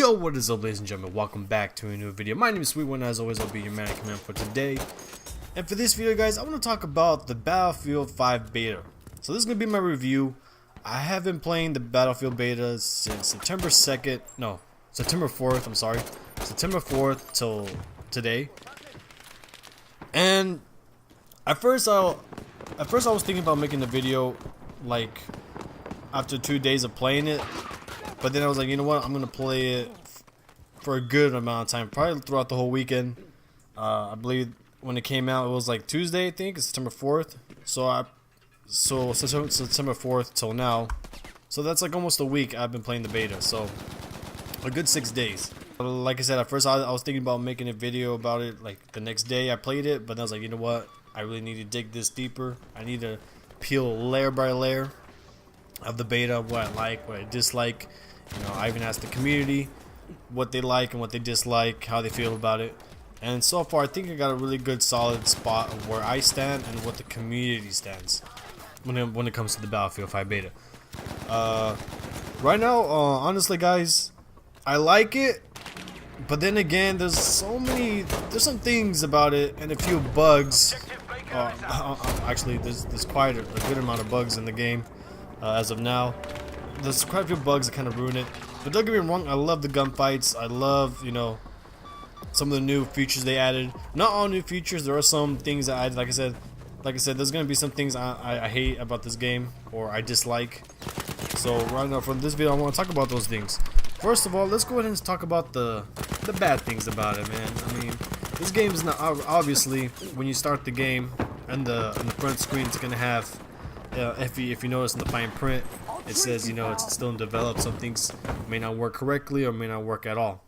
Yo, what is up, ladies and gentlemen? Welcome back to a new video. My name is Sweet One. As always, I'll be your man command for today. And for this video, guys, I want to talk about the Battlefield 5 Beta. So this is going to be my review. I have been playing the Battlefield Beta since September 4th, I'm sorry. September 4th till today. And at first I was thinking about making the video like after 2 days of playing it. But then I was like, you know what? I'm going to play it for a good amount of time. Probably throughout the whole weekend. I believe when it came out, it was like Tuesday, I think. It's September 4th. So September 4th till now. So that's like almost a week I've been playing the beta. So a good 6 days. Like I said, at first I was thinking about making a video about it like the next day I played it. But then I was like, you know what? I really need to dig this deeper. I need to peel layer by layer of the beta, what I like, what I dislike. You know, I even asked the community what they like and what they dislike, how they feel about it. And so far, I think I got a really good solid spot of where I stand and what the community stands when it comes to the Battlefield 5 Beta. Right now, honestly, guys, I like it. But then again, there's some things about it and a few bugs. Actually, there's quite a good amount of bugs in the game as of now. There's quite a few bugs that kind of ruin it. But don't get me wrong, I love the gunfights. I love, you know, some of the new features they added. Not all new features. There are some things that like I said, there's gonna be some things I hate about this game or I dislike. So right now for this video, I want to talk about those things. First of all, let's go ahead and talk about the bad things about it, man. I mean, this game is not obviously when you start the game and the front screen, it's gonna have if you notice in the fine print, it says, you know, it's still in develop. Some things may not work correctly or may not work at all.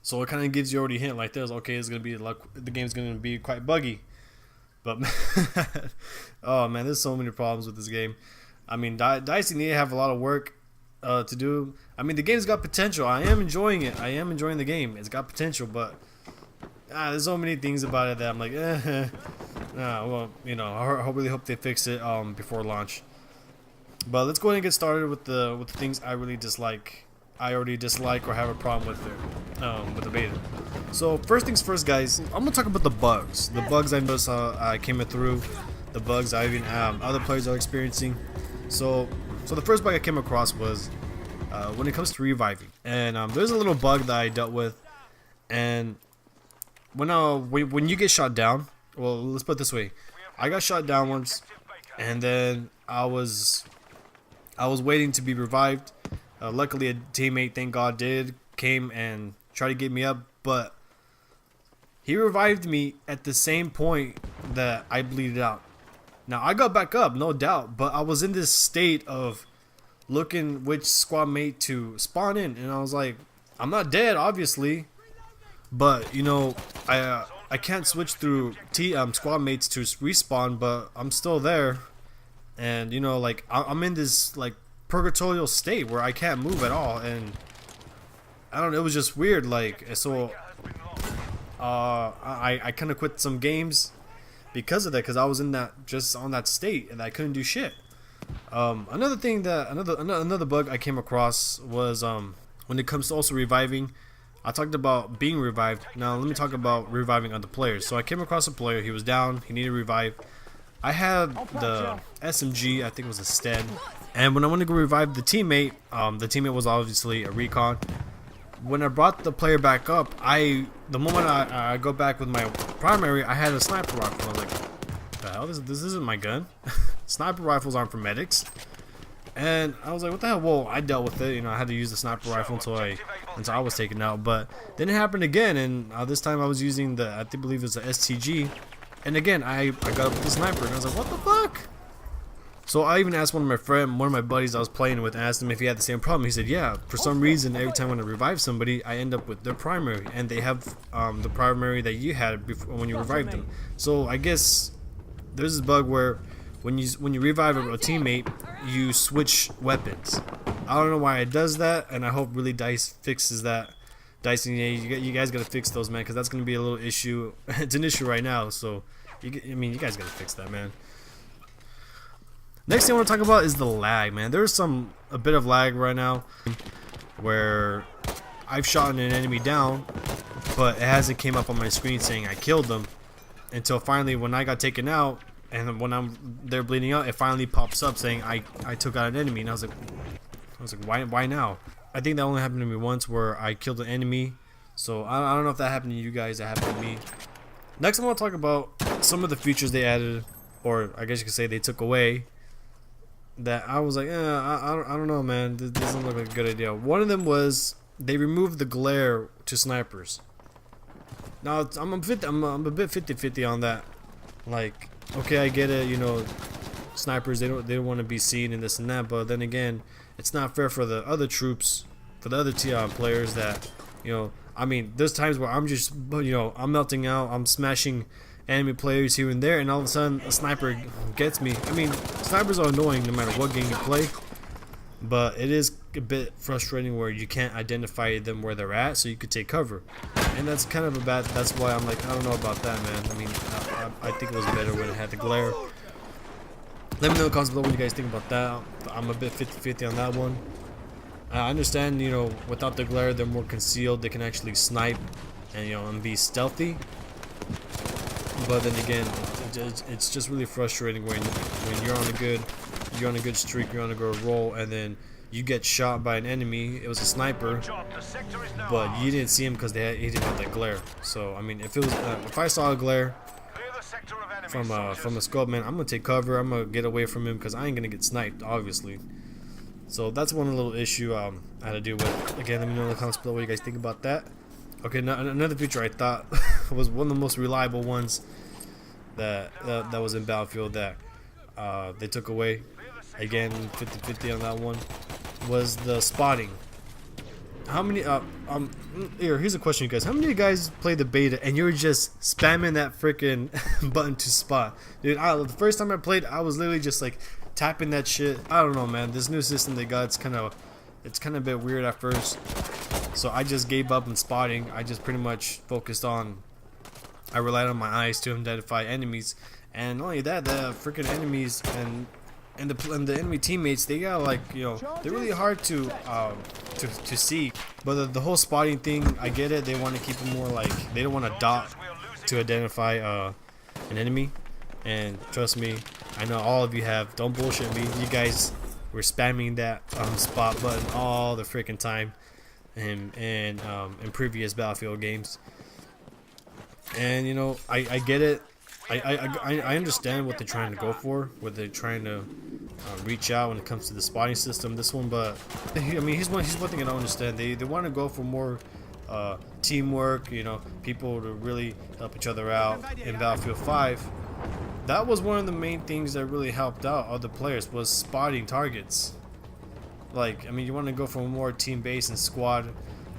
So it kind of gives you already a hint like this. Okay, it's gonna be like the game's gonna be quite buggy. But oh man, there's so many problems with this game. I mean, DICE need to have a lot of work to do. I mean, the game's got potential. I am enjoying it. I am enjoying the game. It's got potential, but there's so many things about it that I'm like, well, you know, I really hope they fix it before launch. But let's go ahead and get started with the things I really dislike. I already dislike or have a problem with it with the beta. So first things first, guys, I'm gonna talk about the bugs. The bugs I noticed I came through. The bugs I even other players are experiencing. So the first bug I came across was when it comes to reviving. And there's a little bug that I dealt with. And when you get shot down, well, let's put it this way. I got shot down once, and then I was waiting to be revived. Luckily, a teammate, thank God, came and tried to get me up, but he revived me at the same point that I bleeded out. Now, I got back up, no doubt, but I was in this state of looking which squad mate to spawn in, and I was like, I'm not dead, obviously, but, you know, I can't switch through squad mates to respawn, but I'm still there. And, you know, like, I'm in this, like, purgatorial state where I can't move at all. And, I don't know, it was just weird, like, so, I kind of quit some games because of that, because I was in that, just on that state, and I couldn't do shit. Another thing that, another bug I came across was, when it comes to also reviving, I talked about being revived. Now let me talk about reviving other players. So I came across a player, he was down, he needed revive. I had the SMG, I think it was a Stead, and when I wanted to go revive the teammate was obviously a recon. When I brought the player back up, the moment I go back with my primary, I had a sniper rifle. I was like, the hell, this isn't my gun. Sniper rifles aren't for medics. And I was like, what the hell? Well, I dealt with it. You know, I had to use the sniper rifle until I was taken out. But then it happened again, and this time I was using I believe it's the STG. And again, I got up with the sniper, and I was like, what the fuck? So I even asked one of my buddies I was playing with, and asked him if he had the same problem. He said, yeah, for some reason, every time when I revive somebody, I end up with their primary, and they have the primary that you had before when you revived them. So I guess there's this bug where when you revive a teammate, you switch weapons. I don't know why it does that, and I hope really DICE fixes that. DICE, you guys gotta fix those, man, because that's gonna be a little issue. It's an issue right now, so I mean, you guys gotta fix that, man. Next thing I want to talk about is the lag, man. There's a bit of lag right now, where I've shot an enemy down, but it hasn't came up on my screen saying I killed them until finally when I got taken out, and when they're bleeding out, it finally pops up saying I took out an enemy, and I was like, why now? I think that only happened to me once where I killed an enemy. So I don't know if that happened to you guys. That happened to me. Next, I want to talk about some of the features they added, or I guess you could say they took away, that I was like, I don't know, man. This doesn't look like a good idea. One of them was they removed the glare to snipers. Now I'm a bit 50-50 on that. Like, okay, I get it. You know, snipers, they don't want to be seen and this and that. But then again, it's not fair for the other troops, for the other TI players that, you know. I mean, there's times where I'm just, you know, I'm melting out, I'm smashing enemy players here and there, and all of a sudden a sniper gets me. I mean, snipers are annoying no matter what game you play, but it is a bit frustrating where you can't identify them where they're at, so you could take cover. And that's kind of a bad, that's why I'm like, I don't know about that, man. I mean, I think it was better when it had the glare. Let me know in the comments below what you guys think about that. I'm a bit 50-50 on that one. I understand, you know, without the glare, they're more concealed. They can actually snipe and, you know, and be stealthy. But then again, it's just really frustrating when you're on a good streak, you're on a good roll, and then you get shot by an enemy. It was a sniper, but you didn't see him because he didn't have that glare. So I mean, if I saw a glare from a scope, man, I'm gonna take cover. I'm gonna get away from him because I ain't gonna get sniped, obviously. So that's one little issue I had to deal with. Again, let me know in the comments below what you guys think about that. Okay, now another feature I thought was one of the most reliable ones that was in Battlefield that they took away. Again, 50-50 on that one, was the spotting. How many? Here's a question, you guys. How many of you guys played the beta and you were just spamming that freaking button to spot? Dude, the first time I played, I was literally just like tapping that shit. I don't know, man. This new system they got, it's kind of a bit weird at first. So I just gave up on spotting. I just pretty much focused on, I relied on my eyes to identify enemies, and not only that, the freaking enemies and the enemy teammates, they got, like, you know, they're really hard to see. But the whole spotting thing, I get it. They want to keep it more like, they don't want a dot to identify an enemy. And trust me, I know all of you have. Don't bullshit me. You guys were spamming that spot button all the freaking time in previous Battlefield games. And you know, I get it. I understand what they're trying to go for, what they're trying to reach out when it comes to the spotting system. This one, but I mean, here's one thing I don't understand. They want to go for more teamwork. You know, people to really help each other out in Battlefield 5. That was one of the main things that really helped out other players, was spotting targets. Like, I mean, you want to go for more team-based and squad,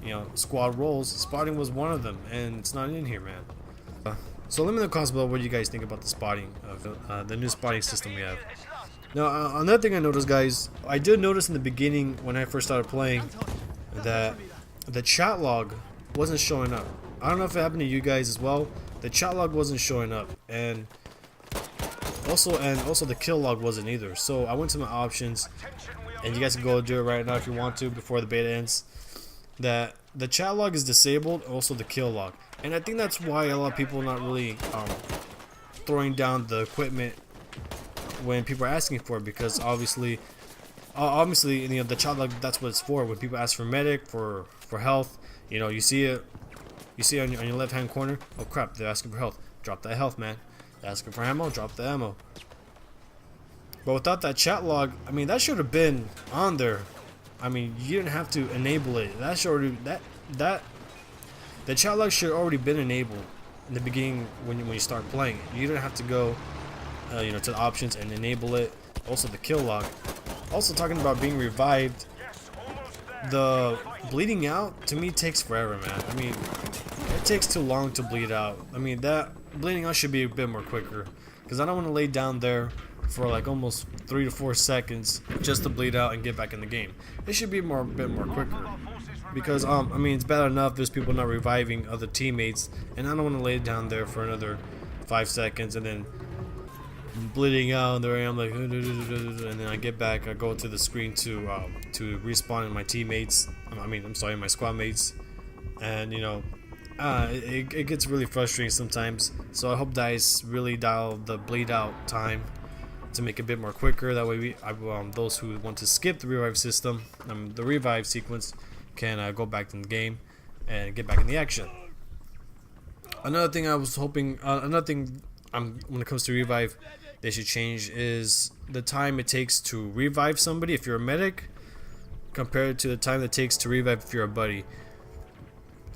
you know, squad roles. Spotting was one of them, and it's not in here, man. So let me know in the comments below what you guys think about the spotting of the new spotting system we have. Now, another thing I noticed, guys, I did notice in the beginning when I first started playing that the chat log wasn't showing up. I don't know if it happened to you guys as well. The chat log wasn't showing up, and also the kill log wasn't either. So I went to my options, and you guys can go do it right now if you want to before the beta ends. That the chat log is disabled, also the kill log, and I think that's why a lot of people are not really throwing down the equipment when people are asking for it, because obviously you know, the chat log, that's what it's for. When people ask for medic, for health, you know, you see it on your left hand corner. Oh crap, they're asking for health. Drop that health, man. They're asking for ammo. Drop the ammo. But without that chat log, I mean, that should have been on there. I mean, you didn't have to enable it. That should already, the chat log should have already been enabled in the beginning when you start playing. You didn't have to go, you know, to the options and enable it. Also the kill log. Also, talking about being revived, the bleeding out to me takes forever, man. I mean, it takes too long to bleed out. I mean, that bleeding out should be a bit more quicker, because I don't want to lay down there for like almost 3 to 4 seconds just to bleed out and get back in the game. It should be a bit more quicker, because I mean, it's bad enough there's people not reviving other teammates, and I don't want to lay down there for another 5 seconds and then bleeding out, and there I am like, and then I get back, I go to the screen to respawn in my teammates. I'm sorry, my squad mates, and you know, it gets really frustrating sometimes. So I hope DICE really dial the bleed out time to make it a bit more quicker. That way, those who want to skip the revive system, the revive sequence, can go back in the game and get back in the action. Another thing I was hoping, another thing when it comes to revive, they should change is the time it takes to revive somebody if you're a medic, compared to the time it takes to revive if you're a buddy.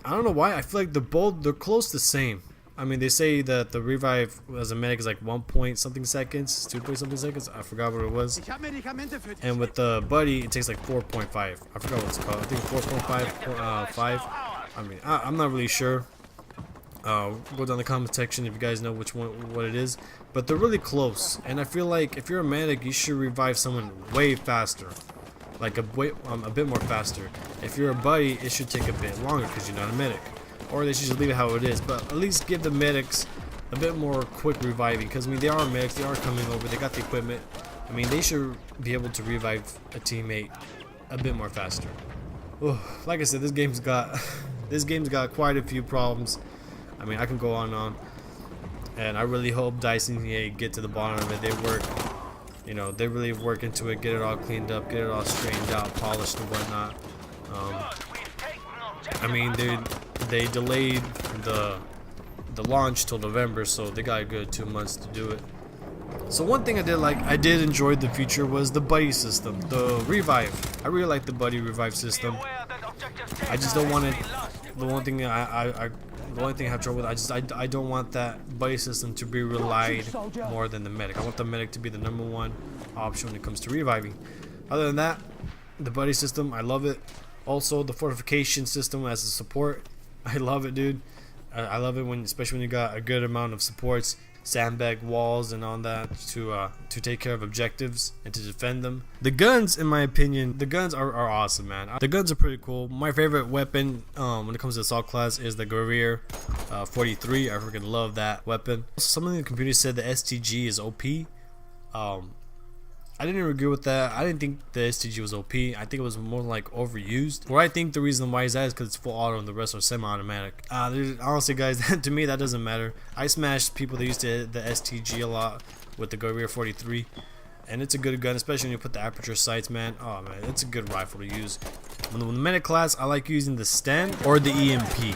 I don't know why. I feel like they're close to the same. I mean, they say that the revive as a medic is like 1 point something seconds, 2 point something seconds. I forgot what it was. And with the buddy, it takes like 4.5. I forgot what it's called. I think 4.5, 5. I mean, I'm not really sure. Go down in the comment section if you guys know what it is. But they're really close. And I feel like if you're a medic, you should revive someone way faster. Like a bit more faster. If you're a buddy, it should take a bit longer because you're not a medic. Or they should just leave it how it is, but at least give the medics a bit more quick reviving, because I mean, they are medics, they are coming over, they got the equipment. I mean, they should be able to revive a teammate a bit more faster. Ooh, like I said, this game's got quite a few problems. I mean, I can go on and on, and I really hope DICE and EA get to the bottom of it. They work, you know, they really work into it, get it all cleaned up, get it all straightened out, polished and whatnot. I mean, they delayed the launch till November, so they got a good 2 months to do it. So one thing I did enjoy the feature was the buddy system, the revive. I really like the buddy revive system. I just don't want it. The only thing I have trouble with, I don't want that buddy system to be relied more than the medic. I want the medic to be the #1 option when it comes to reviving. Other than that, the buddy system, I love it. Also, the fortification system as a support, I love it, dude. I love it especially when you got a good amount of supports, sandbag walls, and all that to take care of objectives and to defend them. The guns, in my opinion, the guns are awesome, man. The guns are pretty cool. My favorite weapon when it comes to assault class is the Guerrier 43. I freaking love that weapon. Someone in the community said the STG is OP. I didn't agree with that. I didn't think the STG was OP. I think it was more like overused. Or I think the reason why is that is because it's full auto and the rest are semi-automatic. Honestly, guys, to me that doesn't matter. I smashed people that used to hit the STG a lot with the Guerrier 43, and it's a good gun, especially when you put the aperture sights, man. Oh man, it's a good rifle to use. When the medic class, I like using the Sten or the EMP.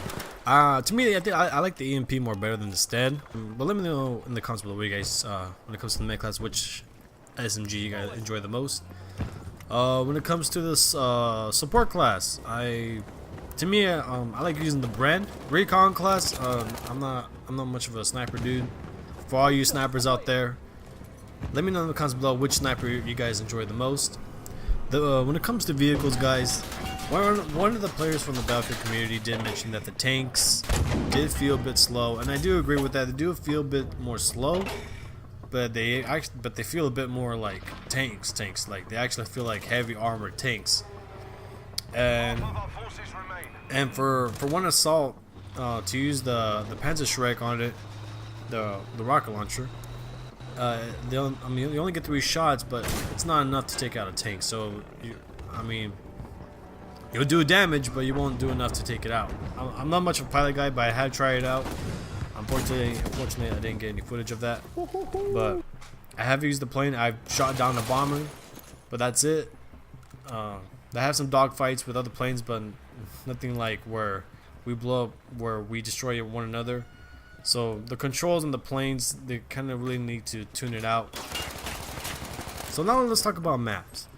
To me, I like the EMP more better than the Sten. But let me know in the comments below, you guys, when it comes to the medic class, which SMG you guys enjoy the most. When it comes to this support class, to me, I like using the Brand Recon class. I'm not much of a sniper dude. For all you snipers out there, let me know in the comments below which sniper you guys enjoy the most. When it comes to vehicles, guys, one of the players from the Battlefield community did mention that the tanks did feel a bit slow, and I do agree with that. They do feel a bit more slow. But they feel a bit more like tanks. Like they actually feel like heavy armored tanks. And for one assault, to use the Panzerschreck on it, the rocket launcher, you only get 3 shots, but it's not enough to take out a tank. So you'll do damage, but you won't do enough to take it out. I'm not much of a pilot guy, but I have tried it out. Unfortunately, I didn't get any footage of that. But I have used the plane. I've shot down a bomber, but that's it. I have some dogfights with other planes, but nothing like where we blow up, where we destroy one another. So the controls on the planes, they kind of really need to tune it out. So now let's talk about maps.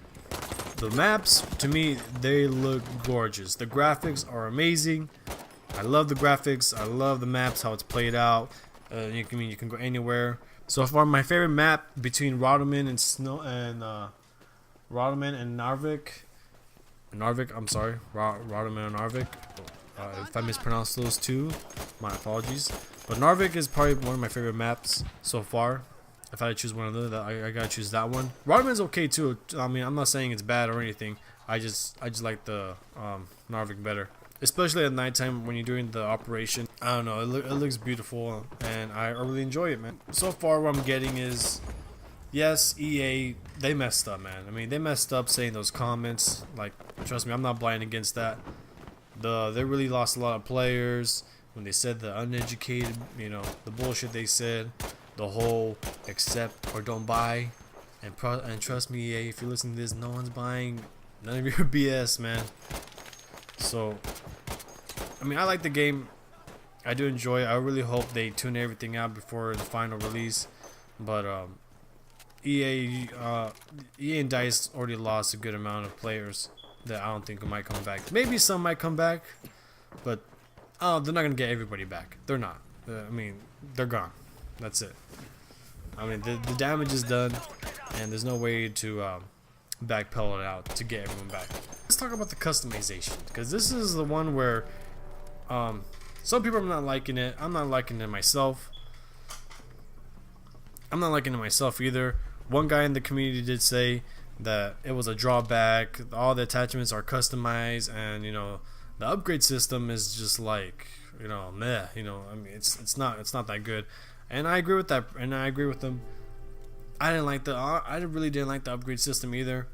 The maps, to me, they look gorgeous. The graphics are amazing. I love the graphics. I love the maps, how it's played out. You can go anywhere. So far, my favorite map between Rotterdam and Narvik. I'm sorry, Rotterdam and Narvik. If I mispronounce those two, my apologies. But Narvik is probably one of my favorite maps so far. If I had to choose one of them, I gotta choose that one. Rotterdam is okay too. I mean, I'm not saying it's bad or anything. I just like the Narvik better. Especially at nighttime when you're doing the operation. I don't know, it looks beautiful, and I really enjoy it, man. So far what I'm getting is, yes, EA, they messed up, man. I mean, they messed up saying those comments. Like, trust me, I'm not blind against that. They really lost a lot of players when they said the uneducated, you know, the bullshit they said, the whole accept or don't buy, and trust me, EA, if you listen to this, no one's buying none of your BS, man. So, I mean, I like the game. I do enjoy it. I really hope they tune everything out before the final release. But EA and DICE already lost a good amount of players that I don't think might come back. Maybe some might come back, but they're not gonna get everybody back. They're not. I mean, they're gone. That's it. I mean, the damage is done, and there's no way to backpedal it out to get everyone back. Let's talk about the customization, because this is the one where some people are not liking it. I'm not liking it myself. I'm not liking it myself either. One guy in the community did say that it was a drawback. All the attachments are customized, and you know, the upgrade system is just like, you know, meh. You know, I mean, it's not that good. And I agree with that. And I agree with them. I really didn't like the upgrade system either.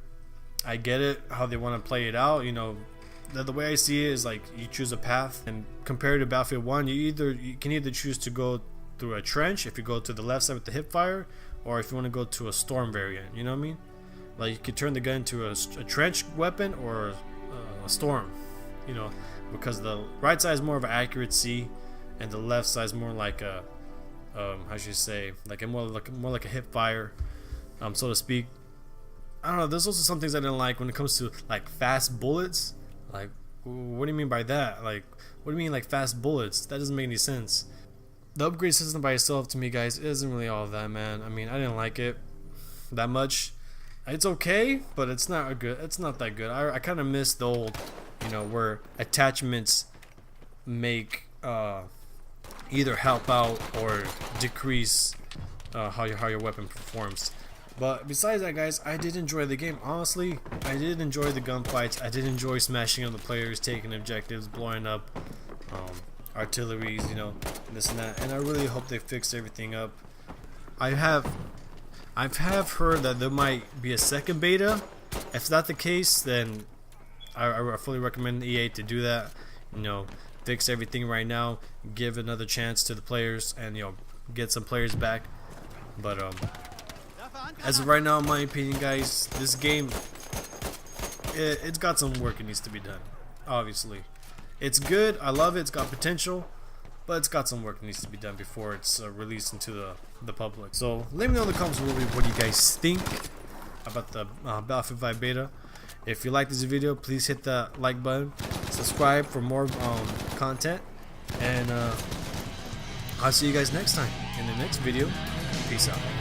I get it, how they want to play it out. You know, the way I see it is like you choose a path, and compared to Battlefield 1, you can either choose to go through a trench if you go to the left side with the hip fire, or if you want to go to a storm variant. You know what I mean? Like you could turn the gun into a trench weapon or a storm. You know, because the right side is more of an accuracy, and the left side is more like a how should you say, like more like a hip fire, so to speak. I don't know. There's also some things I didn't like when it comes to like fast bullets. Like, what do you mean by that? Like, what do you mean like fast bullets? That doesn't make any sense. The upgrade system by itself, to me, guys, isn't really all that, man. I mean, I didn't like it that much. It's okay, but it's not good. It's not that good. I kind of miss the old, you know, where attachments make either help out or decrease how your weapon performs. But besides that, guys, I did enjoy the game. Honestly, I did enjoy the gunfights. I did enjoy smashing other players, taking objectives, blowing up artilleries, you know, this and that. And I really hope they fix everything up. I've heard that there might be a second beta. If that's the case, then I fully recommend EA to do that. You know, fix everything right now, give another chance to the players, and you know, get some players back. But as of right now, in my opinion, guys, this game, it's got some work it needs to be done. Obviously, it's good. I love it. It's got potential, but it's got some work that needs to be done before it's released into the public. So let me know in the comments below what you guys think about the Battlefield 5 beta. If you like this video, please hit the like button, subscribe for more content, and I'll see you guys next time in the next video. Peace out.